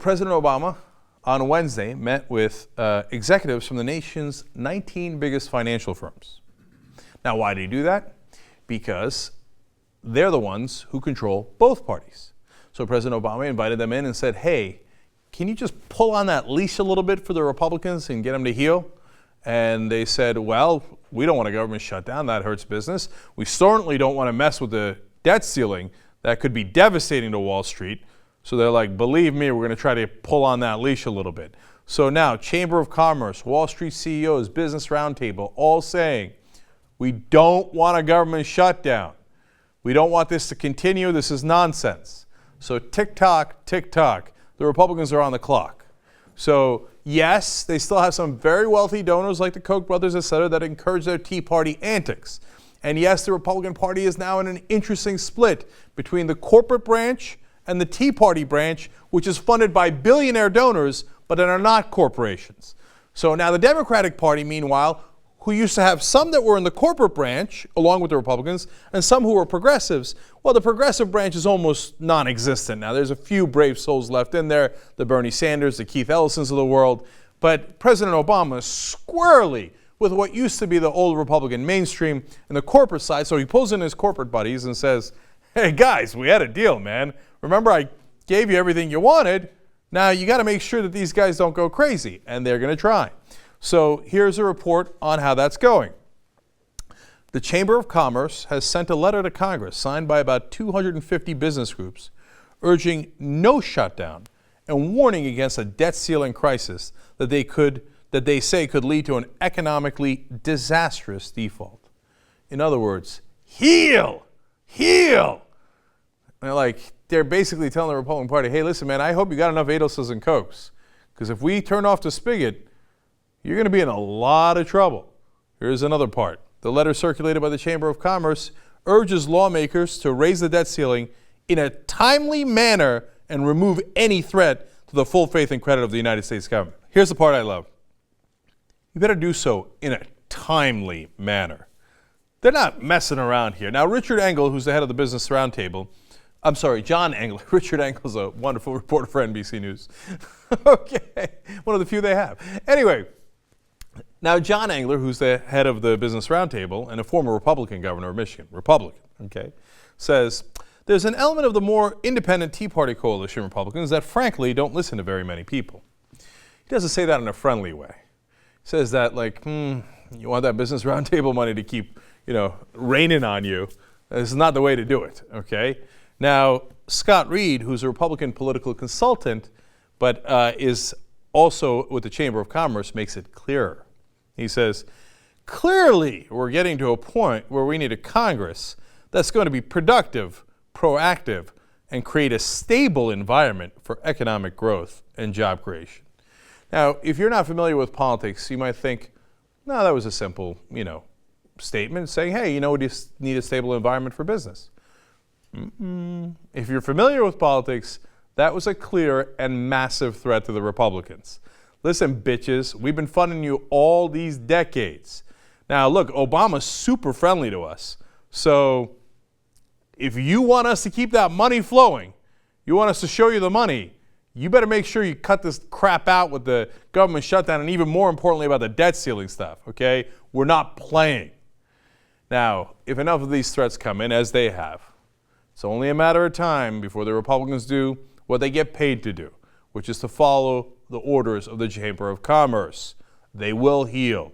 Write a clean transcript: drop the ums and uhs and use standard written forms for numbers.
President Obama on Wednesday met with executives from the nation's 19 biggest financial firms. Now, why did he do that? Because they're the ones who control both parties. So President Obama invited them in and said, hey, can you just pull on that leash a little bit for the Republicans and get them to heel? And they said, well, we don't want a government shutdown. That hurts business. We certainly don't want to mess with the debt ceiling. That could be devastating to Wall Street. So they're like, believe me, we're going to try to pull on that leash a little bit. So now, Chamber of Commerce, Wall Street CEOs, Business Roundtable, all saying, we don't want a government shutdown. We don't want this to continue. This is nonsense. So tick-tock, tick-tock, the Republicans are on the clock. So yes, they still have some very wealthy donors like the Koch brothers, et cetera, that encourage their Tea Party antics. And yes, the Republican Party is now in an interesting split between the corporate branch and the Tea Party branch, which is funded by billionaire donors, but that are not corporations. So now the Democratic Party, meanwhile, who used to have some that were in the corporate branch, along with the Republicans, and some who were progressives, well, the progressive branch is almost non-existent now. There's a few brave souls left in there, the Bernie Sanders, the Keith Ellisons of the world, but President Obama is squarely with what used to be the old Republican mainstream and the corporate side. So he pulls in his corporate buddies and says, hey guys, we had a deal, man. Remember, I gave you everything you wanted. Now you got to make sure that these guys don't go crazy, and they're going to try. So here's a report on how that's going. The Chamber of Commerce has sent a letter to Congress signed by about 250 business groups urging no shutdown and warning against a debt ceiling crisis that they say could lead to an economically disastrous default. In other words, heal. They're basically telling the Republican Party, hey, listen, man, I hope you got enough Adolfs and Cokes, because if we turn off the spigot, you're going to be in a lot of trouble. Here's another part. The letter circulated by the Chamber of Commerce urges lawmakers to raise the debt ceiling in a timely manner and remove any threat to the full faith and credit of the United States government. Here's the part I love. You better do so in a timely manner. They're not messing around here. Now, Richard Engel, who's the head of the Business Roundtable, John Engel. Richard Engel's a wonderful reporter for NBC News. Okay, one of the few they have. Anyway, now John Engler, who's the head of the Business Roundtable and a former Republican governor of Michigan, says, there's an element of the more independent Tea Party coalition Republicans that frankly don't listen to very many people. He doesn't say that in a friendly way. He says that you want that Business Roundtable money to keep, raining on you. This is not the way to do it, okay? Now, Scott Reed, who's a Republican political consultant, but is also with the Chamber of Commerce, makes it clearer. He says, clearly we're getting to a point where we need a Congress that's going to be productive, proactive, and create a stable environment for economic growth and job creation. Now, if you're not familiar with politics, you might think, no, that was a simple, statement saying, hey, we just need a stable environment for business. If you're familiar with politics, that was a clear and massive threat to the Republicans. Listen, bitches, we've been funding you all these decades. Now, look, Obama's super friendly to us. So if you want us to keep that money flowing, you want us to show you the money, you better make sure you cut this crap out with the government shutdown and even more importantly about the debt ceiling stuff, okay? We're not playing. Now, if enough of these threats come in, as they have, it's only a matter of time before the Republicans do what they get paid to do, which is to follow the orders of the Chamber of Commerce. They will heal.